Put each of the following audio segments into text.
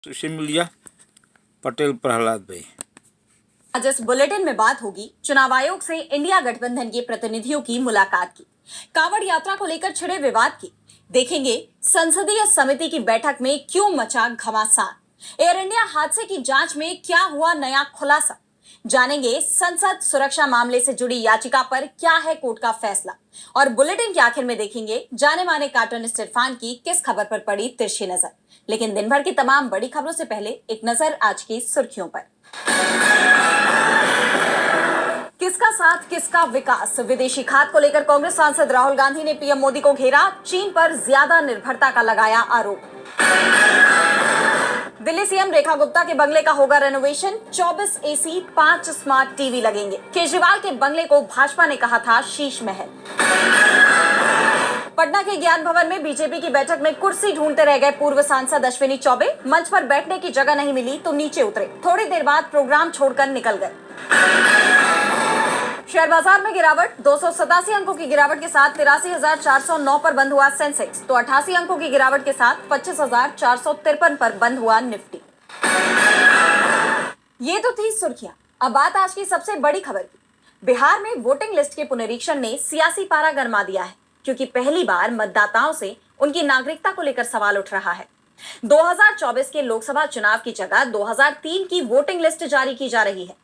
Social media Patel Prahlad भाई। आज इस बुलेटिन में बात होगी चुनाव आयोग से इंडिया गठबंधन के प्रतिनिधियों की मुलाकात की, कांवड़ यात्रा को लेकर छिड़े विवाद की, देखेंगे संसदीय समिति की बैठक में क्यों मचा घमासान, एयर इंडिया हादसे की जांच में क्या हुआ नया खुलासा, जानेंगे संसद सुरक्षा मामले से जुड़ी याचिका पर क्या है कोर्ट का फैसला, और बुलेटिन के आखिर में देखेंगे जाने माने कार्टूनिस्ट इरफान की किस खबर पर पड़ी तिरछी नजर। लेकिन दिन भर की तमाम बड़ी खबरों से पहले एक नजर आज की सुर्खियों पर। किसका साथ किसका विकास, विदेशी खाद को लेकर कांग्रेस सांसद राहुल गांधी ने पीएम मोदी को घेरा, चीन पर ज्यादा निर्भरता का लगाया आरोप। दिल्ली सीएम रेखा गुप्ता के बंगले का होगा रेनोवेशन, 24 एसी 5 स्मार्ट टीवी लगेंगे। केजरीवाल के बंगले को भाजपा ने कहा था शीश महल। पटना के ज्ञान भवन में बीजेपी की बैठक में कुर्सी ढूंढते रह गए पूर्व सांसद अश्विनी चौबे, मंच पर बैठने की जगह नहीं मिली तो नीचे उतरे, थोड़ी देर बाद प्रोग्राम छोड़कर निकल गए। शेयर बाजार में गिरावट, 287 अंकों की गिरावट के साथ 83,409 पर बंद हुआ सेंसेक्स, तो 88 अंकों की गिरावट के साथ 25,453 पर बंद हुआ निफ्टी। ये तो थी सुर्खियां। अब बात आज की सबसे बड़ी खबर की। बिहार में वोटिंग लिस्ट के पुनरीक्षण ने सियासी पारा गरमा दिया है, क्योंकि पहली बार मतदाताओं से उनकी नागरिकता को लेकर सवाल उठ रहा है। 2024 के लोकसभा चुनाव की जगह 2003 की वोटिंग लिस्ट जारी की जा रही है।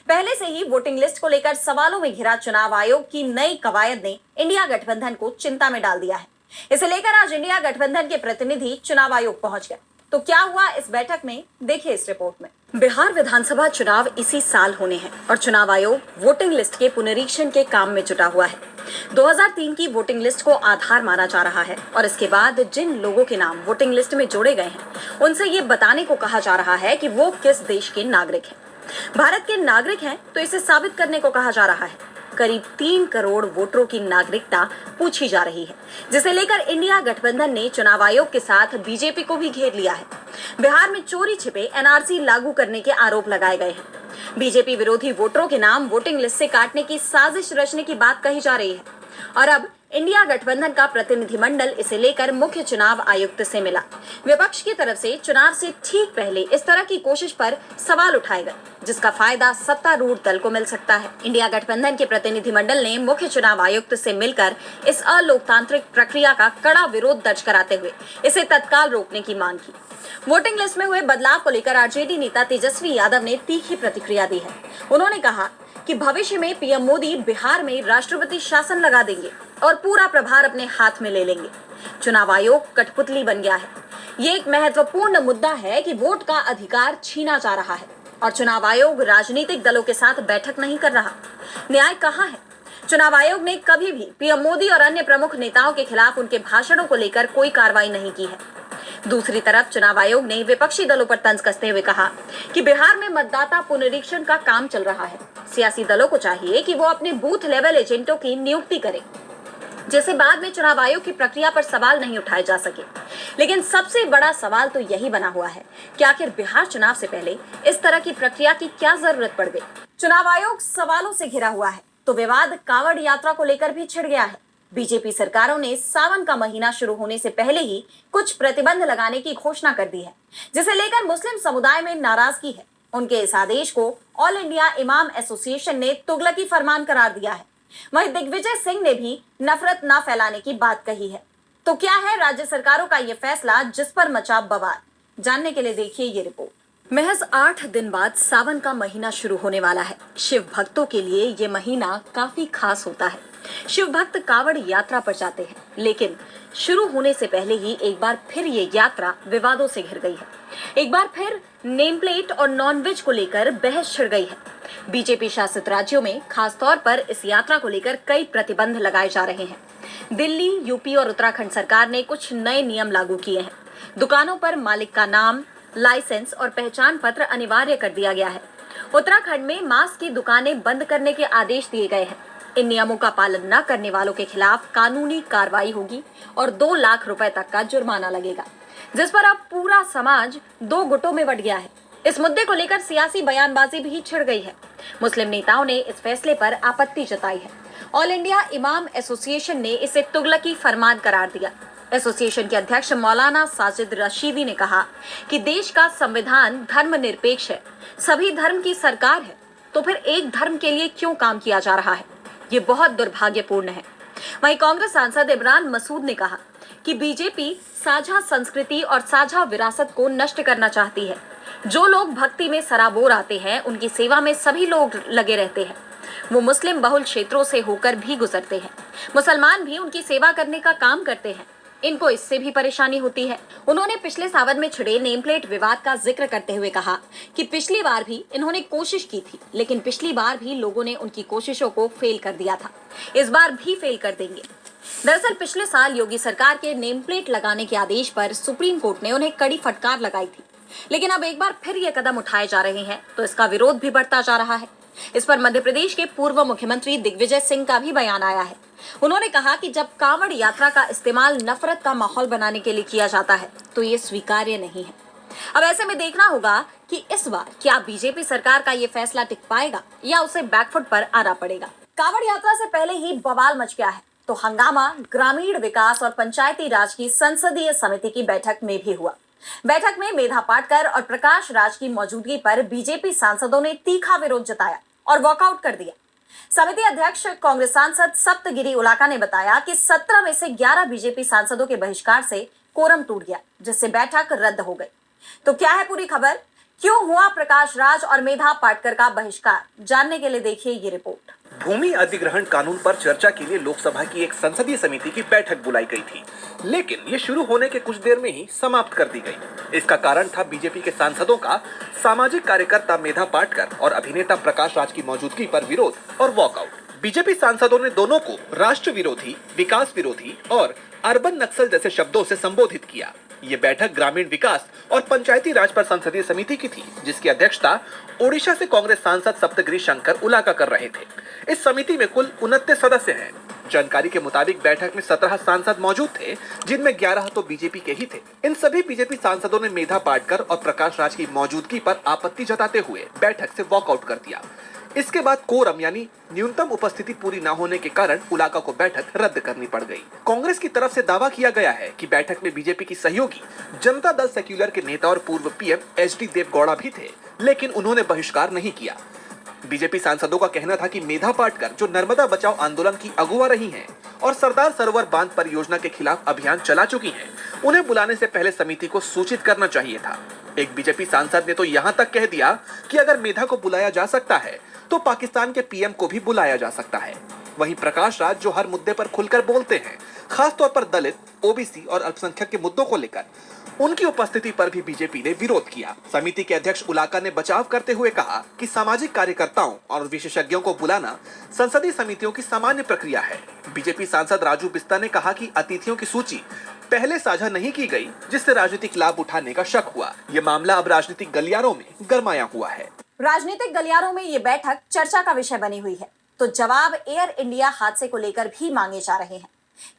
पहले से ही वोटिंग लिस्ट को लेकर सवालों में घिरा चुनाव आयोग की नई कवायद ने इंडिया गठबंधन को चिंता में डाल दिया है। इसे लेकर आज इंडिया गठबंधन के प्रतिनिधि चुनाव आयोग पहुंच गए। तो क्या हुआ इस बैठक में, देखिए इस रिपोर्ट में। बिहार विधानसभा चुनाव इसी साल होने हैं और चुनाव आयोग वोटिंग लिस्ट के पुनरीक्षण के काम में जुटा हुआ है। 2003 की वोटिंग लिस्ट को आधार माना जा रहा है और इसके बाद जिन लोगों के नाम वोटिंग लिस्ट में जोड़े गए हैं उनसे ये बताने को कहा जा रहा है कि वो किस देश के नागरिक हैं। भारत के नागरिक हैं तो इसे साबित करने को कहा जा रहा है। करीब 3 करोड़ वोटरों की नागरिकता पूछी जा रही है, जिसे लेकर इंडिया गठबंधन ने चुनाव आयोग के साथ बीजेपी को भी घेर लिया है। बिहार में चोरी छिपे एनआरसी लागू करने के आरोप लगाए गए हैं। बीजेपी विरोधी वोटरों के नाम वोटिंग लिस्ट से काटने की साजिश रचने की बात कही जा रही है और अब इंडिया गठबंधन का प्रतिनिधिमंडल इसे लेकर मुख्य चुनाव आयुक्त से मिला। विपक्ष की तरफ से चुनाव से ठीक पहले इस तरह की कोशिश पर सवाल उठाए गए, जिसका फायदा सत्तारूढ़ दल को मिल सकता है। इंडिया गठबंधन के प्रतिनिधिमंडल ने मुख्य चुनाव आयुक्त से मिलकर इस अलोकतांत्रिक प्रक्रिया का कड़ा विरोध दर्ज कराते हुए इसे तत्काल रोकने की मांग की। वोटिंग लिस्ट में हुए बदलाव को लेकर आरजेडी नेता तेजस्वी यादव ने तीखी प्रतिक्रिया दी है। उन्होंने कहा कि भविष्य में पीएम मोदी बिहार में राष्ट्रपति शासन लगा देंगे और पूरा प्रभार अपने हाथ में ले लेंगे। चुनाव आयोग कठपुतली बन गया है। ये एक महत्वपूर्ण मुद्दा है कि वोट का अधिकार छीना जा रहा है और चुनाव आयोग राजनीतिक दलों के साथ बैठक नहीं कर रहा। न्याय कहाँ है? चुनाव आयोग ने कभी भी पीएम मोदी और अन्य प्रमुख नेताओं के खिलाफ उनके भाषणों को लेकर कोई कार्रवाई नहीं की है। दूसरी तरफ चुनाव आयोग ने विपक्षी दलों पर तंज कसते हुए कहा कि बिहार में मतदाता पुनरीक्षण का काम चल रहा है। सियासी दलों को चाहिए कि वो अपने बूथ लेवल एजेंटों की नियुक्ति करें, जैसे बाद में चुनाव आयोग की प्रक्रिया पर सवाल नहीं उठाए जा सके। लेकिन सबसे बड़ा सवाल तो यही बना हुआ है कि आखिर बिहार चुनाव से पहले इस तरह की प्रक्रिया की क्या जरूरत पड़ गई। चुनाव आयोग सवालों से घिरा हुआ है तो विवाद कांवड़ यात्रा को लेकर भी छिड़ गया है। बीजेपी सरकारों ने सावन का महीना शुरू होने से पहले ही कुछ प्रतिबंध लगाने की घोषणा कर दी है, जिसे लेकर मुस्लिम समुदाय में नाराजगी है। उनके इस आदेश को ऑल इंडिया इमाम एसोसिएशन ने तुगलकी फरमान करार दिया है। वहीं दिग्विजय सिंह ने भी नफरत न फैलाने की बात कही है। तो क्या है राज्य सरकारों का ये फैसला जिस पर मचा बवाल, जानने के लिए देखिए ये रिपोर्ट। महज 8 दिन बाद सावन का महीना शुरू होने वाला है। शिव भक्तों के लिए ये महीना काफी खास होता है। शिव भक्त कांवड़ यात्रा पर जाते हैं, लेकिन शुरू होने से पहले ही एक बार फिर ये यात्रा विवादों से घिर गई है। एक बार फिर नेम प्लेट और नॉनवेज को लेकर बहस छिड़ गई है। बीजेपी शासित राज्यों में खास तौर पर इस यात्रा को लेकर कई प्रतिबंध लगाए जा रहे हैं। दिल्ली, यूपी और उत्तराखंड सरकार ने कुछ नए नियम लागू किए हैं। दुकानों पर मालिक का नाम, लाइसेंस और पहचान पत्र अनिवार्य कर दिया गया है। उत्तराखंड में मांस की दुकानें बंद करने के आदेश दिए गए हैं। इन नियमों का पालन न करने वालों के खिलाफ कानूनी कार्रवाई होगी और 2 लाख रुपए तक का जुर्माना लगेगा, जिस पर अब पूरा समाज 2 गुटों में बंट गया है। इस मुद्दे को लेकर सियासी बयानबाजी भी छिड़ गई है। मुस्लिम नेताओं ने इस फैसले पर आपत्ति जताई है। ऑल इंडिया इमाम एसोसिएशन ने इसे तुगलकी फरमान करार दिया। एसोसिएशन के अध्यक्ष मौलाना साजिद रशीदी ने कहा कि देश का संविधान धर्मनिरपेक्ष है, सभी धर्म की सरकार है, तो फिर एक धर्म के लिए क्यों काम किया जा रहा है? ये बहुत दुर्भाग्यपूर्ण है। वहीं कांग्रेस सांसद इमरान मसूद ने कहा कि बीजेपी साझा संस्कृति और साझा विरासत को नष्ट करना चाहती है। जो लोग भक्ति में सराबोर आते हैं, उनकी सेवा में सभी लोग लगे रहते हैं। वो मुस्लिम बहुल क्षेत्रों से होकर भी गुजरते हैं। मुसलमान भी उनकी सेवा करने का काम करते हैं। इनको इससे भी परेशानी होती है। उन्होंने पिछले सावन में छिड़े नेम प्लेट विवाद का जिक्र करते हुए कहा कि पिछली बार भी इन्होंने कोशिश की थी, लेकिन पिछली बार भी लोगों ने उनकी कोशिशों को फेल कर दिया था। इस बार भी फेल कर देंगे। दरअसल पिछले साल योगी सरकार के नेम प्लेट लगाने के आदेश पर सुप्रीम कोर्ट ने उन्हें कड़ी फटकार लगाई थी, लेकिन अब एक बार फिर ये कदम उठाए जा रहे हैं तो इसका विरोध भी बढ़ता जा रहा है। इस पर मध्य प्रदेश के पूर्व मुख्यमंत्री दिग्विजय सिंह का भी बयान आया है। उन्होंने कहा कि जब कांवड़ यात्रा का इस्तेमाल नफरत का माहौल बनाने के लिए किया जाता है तो ये स्वीकार्य नहीं है। अब ऐसे में देखना होगा कि इस बार क्या बीजेपी सरकार का ये फैसला टिक पाएगा या उसे बैकफुट पर आना पड़ेगा। कांवड़ यात्रा से पहले ही बवाल मच गया है तो हंगामा ग्रामीण विकास और पंचायती राज की संसदीय समिति की बैठक में भी हुआ। बैठक में मेधा पाटकर और प्रकाश राज की मौजूदगी पर बीजेपी सांसदों ने तीखा विरोध जताया और वॉकआउट कर दिया। समिति अध्यक्ष कांग्रेस सांसद सप्तगिरी उलाका ने बताया कि 17 में से 11 बीजेपी सांसदों के बहिष्कार से कोरम टूट गया, जिससे बैठक रद्द हो गई। तो क्या है पूरी खबर, क्यों हुआ प्रकाश राज और मेधा पाटकर का बहिष्कार, जानने के लिए देखिए ये रिपोर्ट। भूमि अधिग्रहण कानून पर चर्चा के लिए लोकसभा की एक संसदीय समिति की बैठक बुलाई गई थी, लेकिन ये शुरू होने के कुछ देर में ही समाप्त कर दी गई। इसका कारण था बीजेपी के सांसदों का सामाजिक कार्यकर्ता मेधा पाटकर और अभिनेता प्रकाश राज की मौजूदगी पर विरोध और वॉकआउट। बीजेपी सांसदों ने दोनों को राष्ट्र विरोधी, विकास विरोधी और अर्बन नक्सल जैसे शब्दों से संबोधित किया। ये बैठक ग्रामीण विकास और पंचायती राज पर संसदीय समिति की थी, जिसकी अध्यक्षता ओडिशा से कांग्रेस सांसद सप्तगिरी शंकर उलाका कर रहे थे। इस समिति में कुल 29 सदस्य हैं। जानकारी के मुताबिक बैठक में 17 सांसद मौजूद थे, जिनमें 11 तो बीजेपी के ही थे। इन सभी बीजेपी सांसदों ने मेधा पाटकर और प्रकाश राज की मौजूदगी पर आपत्ति जताते हुए बैठक से वॉकआउट कर दिया। इसके बाद कोरम यानी न्यूनतम उपस्थिति पूरी न होने के कारण उलाका को बैठक रद्द करनी पड़ गई। कांग्रेस की तरफ से दावा किया गया है कि बैठक में बीजेपी की सहयोगी जनता दल सेक्युलर के नेता और पूर्व पीएम एचडी देवगौड़ा भी थे, लेकिन उन्होंने बहिष्कार नहीं किया। बीजेपी सांसदों का कहना था कि मेधा पाटकर, जो नर्मदा बचाओ आंदोलन की अगुवा रही हैं और सरदार सरोवर बांध परियोजना के खिलाफ अभियान चला चुकी हैं, उन्हें बुलाने से पहले समिति को सूचित करना चाहिए था। एक बीजेपी सांसद ने तो यहाँ तक कह दिया कि अगर मेधा को बुलाया जा सकता है तो पाकिस्तान के पीएम को भी बुलाया जा सकता है। वहीं प्रकाश राज, जो हर मुद्दे पर खुलकर बोलते हैं, खासतौर पर दलित, ओबीसी और अल्पसंख्यक के मुद्दों को लेकर, उनकी उपस्थिति पर भी बीजेपी ने विरोध किया। समिति के अध्यक्ष उलाका ने बचाव करते हुए कहा कि सामाजिक कार्यकर्ताओं और विशेषज्ञों को बुलाना संसदीय समितियों की सामान्य प्रक्रिया है। बीजेपी सांसद राजू बिस्ता ने कहा कि अतिथियों की सूची पहले साझा नहीं की गई, जिससे राजनीतिक लाभ उठाने का शक हुआ। ये मामला अब राजनीतिक गलियारों में गरमाया हुआ है। राजनीतिक गलियारों में ये बैठक चर्चा का विषय बनी हुई है, तो जवाब एयर इंडिया हादसे को लेकर भी मांगे जा रहे हैं।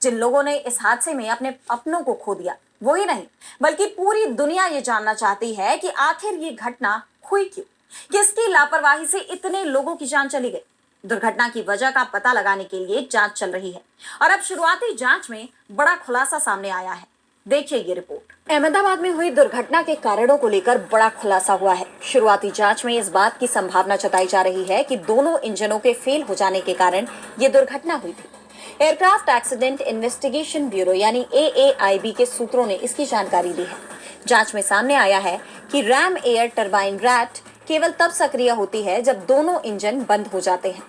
जिन लोगों ने इस हादसे में अपने अपनों को खो दिया, वो ही नहीं बल्कि पूरी दुनिया ये जानना चाहती है कि आखिर ये घटना हुई क्यों, किसकी लापरवाही से इतने लोगों की जान चली गई। दुर्घटना की वजह का पता लगाने के लिए जांच चल रही है और अब शुरुआती जांच में बड़ा खुलासा सामने आया है। देखिए ये रिपोर्ट। अहमदाबाद में हुई दुर्घटना के कारणों को लेकर बड़ा खुलासा हुआ है। शुरुआती जांच में इस बात की संभावना जताई जा रही है कि दोनों इंजनों के फेल हो जाने के कारण ये दुर्घटना हुई थी। एयरक्राफ्ट एक्सीडेंट इन्वेस्टिगेशन ब्यूरो यानी AAIB के सूत्रों ने इसकी जानकारी दी है। जांच में सामने आया है कि रैम एयर टरबाइन रैट केवल तब सक्रिय होती है जब दोनों इंजन बंद हो जाते हैं।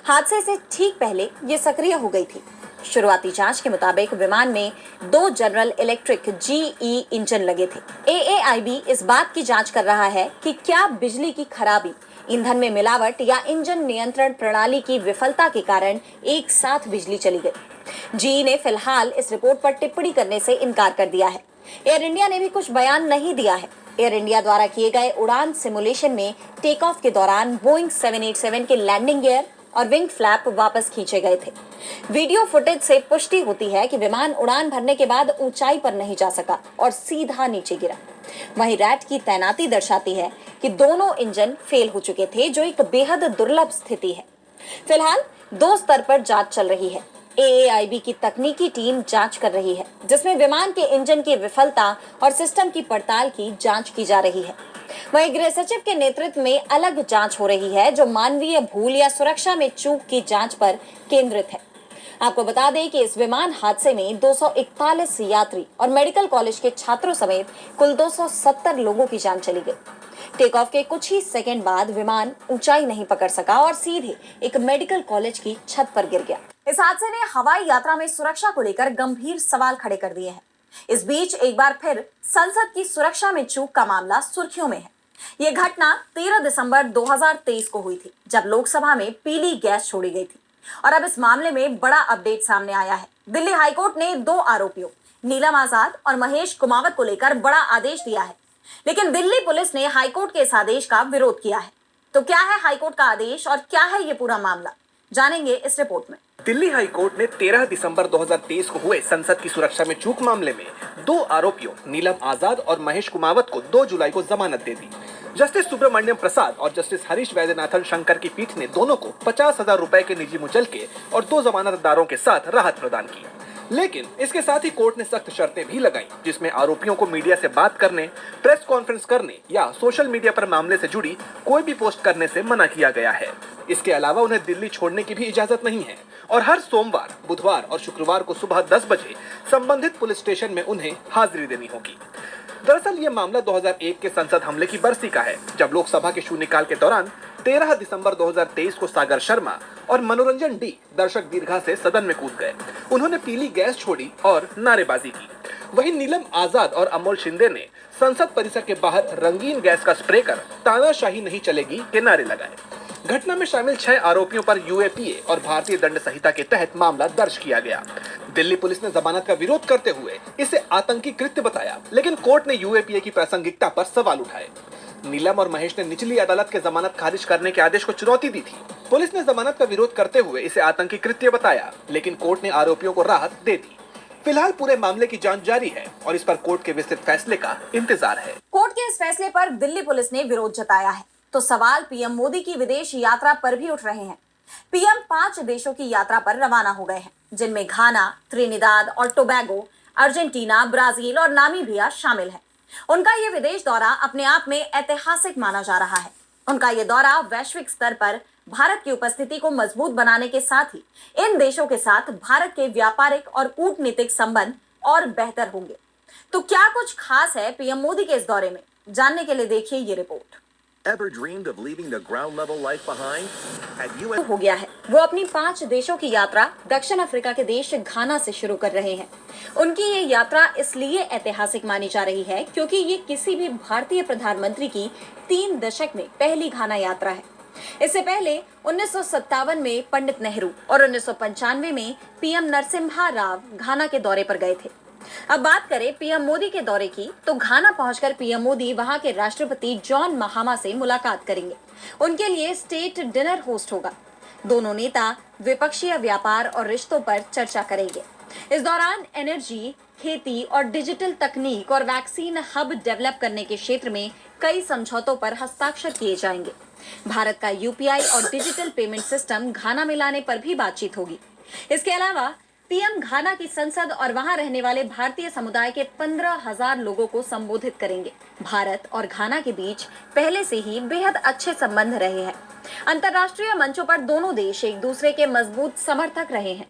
हादसे से ठीक पहले ये सक्रिय हो गई थी। शुरुआती जांच के मुताबिक विमान में 2 जनरल इलेक्ट्रिक GE इंजन लगे थे। AAIB इस बात की जांच कर रहा है कि क्या बिजली की खराबी, ईंधन में मिलावट या इंजन नियंत्रण प्रणाली की विफलता के कारण एक साथ बिजली चली गई। GE ने फिलहाल इस रिपोर्ट पर टिप्पणी करने से इनकार कर दिया है। एयर इंडिया ने भी कुछ बयान नहीं दिया है। एयर इंडिया द्वारा किए गए उड़ान सिमुलेशन में टेक ऑफ के दौरान बोइंग 787 के लैंडिंग गियर और विंग फ्लैप वापस खींचे गए थे। वीडियो फुटेज से पुष्टि होती है कि विमान उड़ान भरने के बाद ऊंचाई पर नहीं जा सका और सीधा नीचे गिरा। वहीं रैट की तैनाती दर्शाती है कि दोनों इंजन फेल हो चुके थे, जो एक बेहद दुर्लभ स्थिति है। फिलहाल 2 स्तर पर जांच चल रही है। AAIB की तकनीकी टीम जांच कर रही है, जिसमें विमान के इंजन की विफलता और सिस्टम की पड़ताल की जांच की जा रही है। वहीं गृह सचिव के नेतृत्व में अलग जांच हो रही है, जो मानवीय भूल या सुरक्षा में चूक की जांच पर केंद्रित है। आपको बता दें कि इस विमान हादसे में 241 यात्री और मेडिकल कॉलेज के छात्रों समेत कुल 270 लोगों की जान चली गई। टेक ऑफ के कुछ ही सेकंड बाद विमान ऊंचाई नहीं पकड़ सका और सीधे एक मेडिकल कॉलेज की छत पर गिर गया। इस हादसे ने हवाई यात्रा में सुरक्षा को लेकर गंभीर सवाल खड़े कर दिए हैं। इस बीच एक बार फिर संसद की सुरक्षा में चूक का मामला सुर्खियों में है। ये घटना 13 दिसंबर 2023 को हुई थी, जब लोकसभा में पीली गैस छोड़ी गई थी। और अब इस मामले में बड़ा अपडेट सामने आया है। दिल्ली हाईकोर्ट ने 2 आरोपियों नीलम आजाद और महेश कुमावत को लेकर बड़ा आदेश दिया है, लेकिन दिल्ली पुलिस ने हाईकोर्ट के इस आदेश का विरोध किया है। तो क्या है हाईकोर्ट का आदेश और क्या है ये पूरा मामला, जानेंगे इस रिपोर्ट में। दिल्ली हाईकोर्ट ने 13 दिसंबर 2023 को हुए संसद की सुरक्षा में चूक मामले में 2 आरोपियों नीलम आजाद और महेश कुमावत को 2 जुलाई को जमानत दे दी। जस्टिस सुब्रमण्यम प्रसाद और जस्टिस हरीश वैद्यनाथन शंकर की पीठ ने दोनों को 50,000 रुपए के निजी मुचलके और 2 जमानतदारों के साथ राहत प्रदान की। लेकिन इसके साथ ही कोर्ट ने सख्त शर्तें भी लगाई, जिसमें आरोपियों को मीडिया से बात करने, प्रेस कॉन्फ्रेंस करने या सोशल मीडिया पर मामले से जुड़ी कोई भी पोस्ट करने से मना किया गया है। इसके अलावा उन्हें दिल्ली छोड़ने की भी इजाजत नहीं है और हर सोमवार, बुधवार और शुक्रवार को सुबह 10 बजे संबंधित पुलिस स्टेशन में उन्हें हाजिरी देनी होगी। दरअसल ये मामला 2001 के संसद हमले की बरसी का है, जब लोकसभा के शून्यकाल के दौरान 13 दिसंबर 2023 को सागर शर्मा और मनोरंजन डी दर्शक दीर्घा से सदन में कूद गए। उन्होंने पीली गैस छोड़ी और नारेबाजी की। वहीं नीलम आजाद और अमोल शिंदे ने संसद परिसर के बाहर रंगीन गैस का स्प्रे कर तानाशाही नहीं चलेगी के नारे लगाए। घटना में शामिल 6 आरोपियों पर यूएपीए और भारतीय दंड संहिता के तहत मामला दर्ज किया गया। दिल्ली पुलिस ने जमानत का विरोध करते हुए इसे आतंकी कृत्य बताया, लेकिन कोर्ट ने यूएपीए की प्रासंगिकता पर सवाल उठाए। नीलम और महेश ने निचली अदालत के जमानत खारिज करने के आदेश को चुनौती दी थी। पुलिस ने जमानत का विरोध करते हुए इसे आतंकी कृत्य बताया, लेकिन कोर्ट ने आरोपियों को राहत दे दी। फिलहाल पूरे मामले की जांच जारी है और इस पर कोर्ट के विस्तृत फैसले का इंतजार है। कोर्ट के इस फैसले पर दिल्ली पुलिस ने विरोध जताया है, तो सवाल पीएम मोदी की विदेश यात्रा पर भी उठ रहे हैं। पीएम 5 देशों की यात्रा पर रवाना हो गए हैं, जिनमें घाना, त्रिनिदाद और टोबैगो, अर्जेंटीना, ब्राजील और नामीबिया शामिल है। उनका ये विदेश दौरा अपने आप में ऐतिहासिक माना जा रहा है। उनका ये दौरा वैश्विक स्तर पर भारत की उपस्थिति को मजबूत बनाने के साथ ही इन देशों के साथ भारत के व्यापारिक और कूटनीतिक संबंध और बेहतर होंगे। तो क्या कुछ खास है पीएम मोदी के इस दौरे में, जानने के लिए देखिए ये report. Ever dreamed of leaving the ground level life behind? At US हो गया है। वो अपनी 5 देशों की यात्रा दक्षिण अफ्रीका के देश घाना से शुरू कर रहे हैं। उनकी ये यात्रा इसलिए ऐतिहासिक मानी जा रही है क्योंकि ये किसी भी भारतीय प्रधानमंत्री की 3 दशक में पहली घाना यात्रा है। इससे पहले 1957 में पंडित नेहरू और 1995 में पीएम नरसिम्हा राव घाना के दौरे पर गए थे। अब बात करें पीएम मोदी के दौरे की, तो घाना पहुंचकर पीएम मोदी वहां के राष्ट्रपति जॉन महामा से मुलाकात करेंगे। उनके लिए स्टेट डिनर होस्ट होगा। दोनों नेता द्विपक्षीय व्यापार और रिश्तों पर चर्चा करेंगे। इस दौरान एनर्जी, खेती और डिजिटल तकनीक और वैक्सीन हब डेवलप करने के क्षेत्र में कई समझौतों पर हस्ताक्षर किए जाएंगे। भारत का यूपीआई और डिजिटल पेमेंट सिस्टम घाना में लाने पर भी बातचीत होगी। इसके अलावा पीएम घाना की संसद और वहां रहने वाले भारतीय समुदाय के 15,000 लोगों को संबोधित करेंगे। भारत और घाना के बीच पहले से ही बेहद अच्छे संबंध रहे हैं। अंतर्राष्ट्रीय मंचों पर दोनों देश एक दूसरे के मजबूत समर्थक रहे हैं।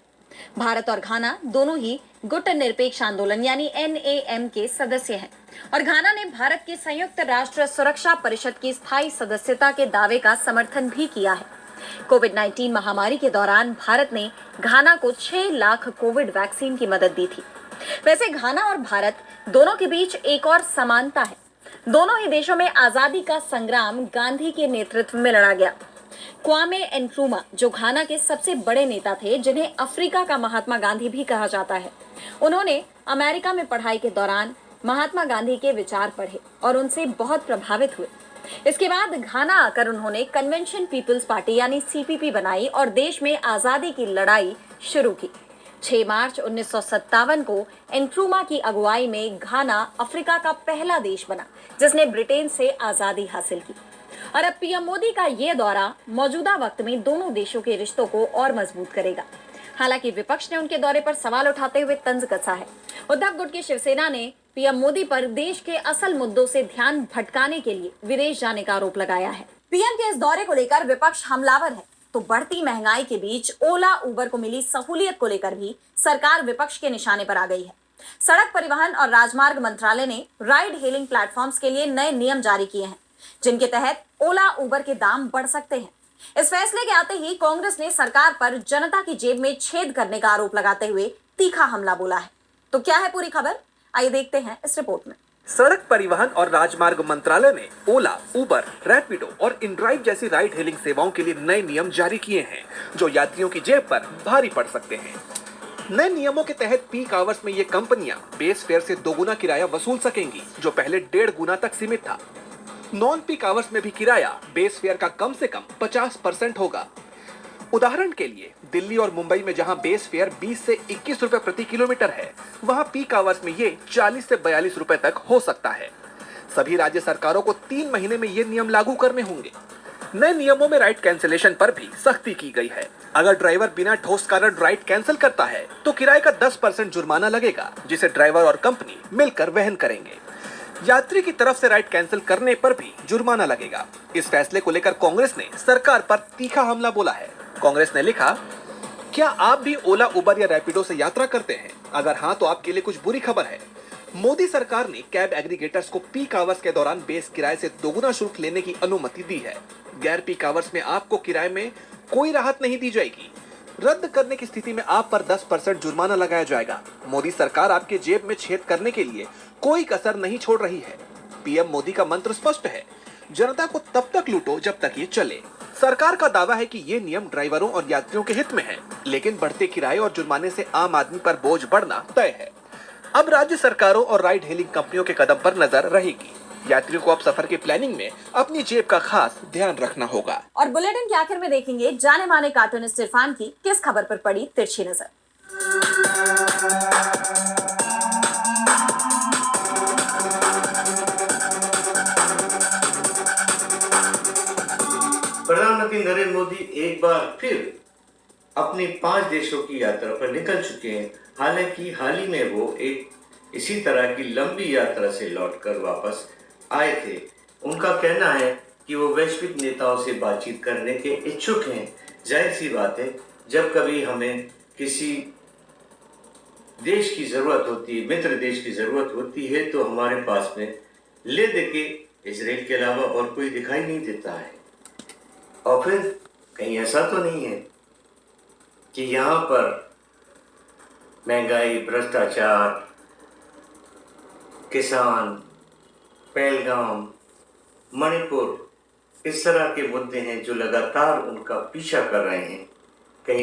भारत और घाना दोनों ही गुट निरपेक्ष आंदोलन यानी NAM के सदस्य हैं और घाना ने भारत के संयुक्त राष्ट्र सुरक्षा परिषद की स्थायी सदस्यता के दावे का समर्थन भी किया है। कोविड-19 महामारी के दौरान भारत ने घाना को 6 लाख कोविड वैक्सीन की मदद दी थी। वैसे घाना और भारत दोनों के बीच एक और समानता है। दोनों ही देशों में आजादी का संग्राम गांधी के नेतृत्व में लड़ा गया। क्वामे एनक्रूमा, जो घाना के सबसे बड़े नेता थे, जिन्हें अफ्रीका का महात्मा गांधी भी कहा जाता है, उन्होंने अमेरिका में पढ़ाई के दौरान महात्मा गांधी के विचार पढ़े और उनसे बहुत प्रभावित हुए। इसके बाद घाना आकर उन्होंने कन्वेंशन पीपल्स पार्टी यानी CPP बनाई और देश में आजादी की लड़ाई शुरू की। 6 मार्च 1957 को एनक्रूमा की अगुवाई में घाना अफ्रीका का पहला देश बना जिसने ब्रिटेन से आजादी हासिल की। और अब पीएम मोदी का ये दौरा मौजूदा वक्त में दोनों देशों के रिश्तों को और मजबूत करेगा। हालांकि विपक्ष ने उनके दौरे पर सवाल उठाते हुए तंज कसा है। उद्धव गुट की शिवसेना ने पीएम मोदी पर देश के असल मुद्दों से ध्यान भटकाने के लिए विदेश जाने का आरोप लगाया है। पीएम के इस दौरे को लेकर विपक्ष हमलावर है, तो बढ़ती महंगाई के बीच ओला उबर को मिली सहूलियत को लेकर भी सरकार विपक्ष के निशाने पर आ गई है। सड़क परिवहन और राजमार्ग मंत्रालय ने राइड हेलिंग प्लेटफॉर्म्स के लिए नए नियम जारी किए हैं, जिनके तहत ओला उबर के दाम बढ़ सकते हैं। इस फैसले के आते ही कांग्रेस ने सरकार पर जनता की जेब में छेद करने का आरोप लगाते हुए तीखा हमला बोला है। तो क्या है पूरी खबर, आइए देखते हैं इस रिपोर्ट में। सड़क परिवहन और राजमार्ग मंत्रालय ने ओला, उबर, रैपिडो और इनड्राइव जैसी राइड हेलिंग सेवाओं के लिए नए नियम जारी किए हैं, जो यात्रियों की जेब पर भारी पड़ सकते हैं। नए नियमों के तहत पीक आवर्स में ये कंपनियां बेस फेयर से दोगुना किराया वसूल सकेंगी, जो पहले 1.5 गुना तक सीमित था। नॉन पीक आवर्स में भी किराया बेस फेयर का कम से कम 50% होगा। उदाहरण के लिए दिल्ली और मुंबई में जहां बेस फेयर 20 से 21 रुपए प्रति किलोमीटर है, वहां पीक आवर्स में ये 40 से 42 रुपए तक हो सकता है। सभी राज्य सरकारों को 3 महीने में ये नियम लागू करने होंगे। नए नियमों में राइड कैंसिलेशन पर भी सख्ती की गई है। अगर ड्राइवर बिना ठोस कारण राइड कैंसिल करता है तो किराए का 10% जुर्माना लगेगा, जिसे ड्राइवर और कंपनी मिलकर वहन करेंगे। यात्री की तरफ से राइड कैंसिल करने पर भी जुर्माना लगेगा। इस फैसले को लेकर कांग्रेस ने सरकार पर तीखा हमला बोला है। कांग्रेस ने लिखा, क्या आप भी ओला, उबर या रैपिडो से यात्रा करते हैं? अगर हाँ, तो आपके लिए कुछ बुरी खबर है। मोदी सरकार ने कैब एग्रीगेटर्स को पीक आवर्स के दौरान बेस किराए से दोगुना शुल्क लेने की अनुमति दी है। गैर पीक आवर्स में आपको किराए में कोई राहत नहीं दी जाएगी। रद्द करने की स्थिति में आप पर 10% जुर्माना लगाया जाएगा। मोदी सरकार आपके जेब में छेद करने के लिए कोई कसर नहीं छोड़ रही है। पीएम मोदी का मंत्र स्पष्ट है, जनता को तब तक लूटो जब तक ये चले। सरकार का दावा है कि ये नियम ड्राइवरों और यात्रियों के हित में है, लेकिन बढ़ते किराए और जुर्माने से आम आदमी पर बोझ बढ़ना तय है। अब राज्य सरकारों और राइड हेलिंग कंपनियों के कदम पर नजर रहेगी। यात्रियों को अब सफर की प्लानिंग में अपनी जेब का खास ध्यान रखना होगा। और बुलेटिन के आखिर में देखेंगे जाने माने कार्टूनिस्ट इरफान की किस खबर पर पड़ी तिरछी नजर। प्रधानमंत्री नरेंद्र मोदी एक बार फिर अपनी 5 देशों की यात्रा पर निकल चुके हैं। हालांकि हाल ही में वो एक इसी तरह की लंबी यात्रा से लौटकर वापस आए थे। उनका कहना है कि वो वैश्विक नेताओं से बातचीत करने के इच्छुक हैं। जाहिर सी बात है, जब कभी हमें किसी देश की ज़रूरत होती है, मित्र देश की ज़रूरत होती है, तो हमारे पास में ले दे के इजराइल के अलावा और कोई दिखाई नहीं देता है। और फिर कहीं ऐसा तो नहीं है कि यहाँ पर महंगाई, भ्रष्टाचार, किसान, पहलगाम, मणिपुर, इस तरह के मुद्दे हैं जो लगातार उनका पीछा कर रहे हैं।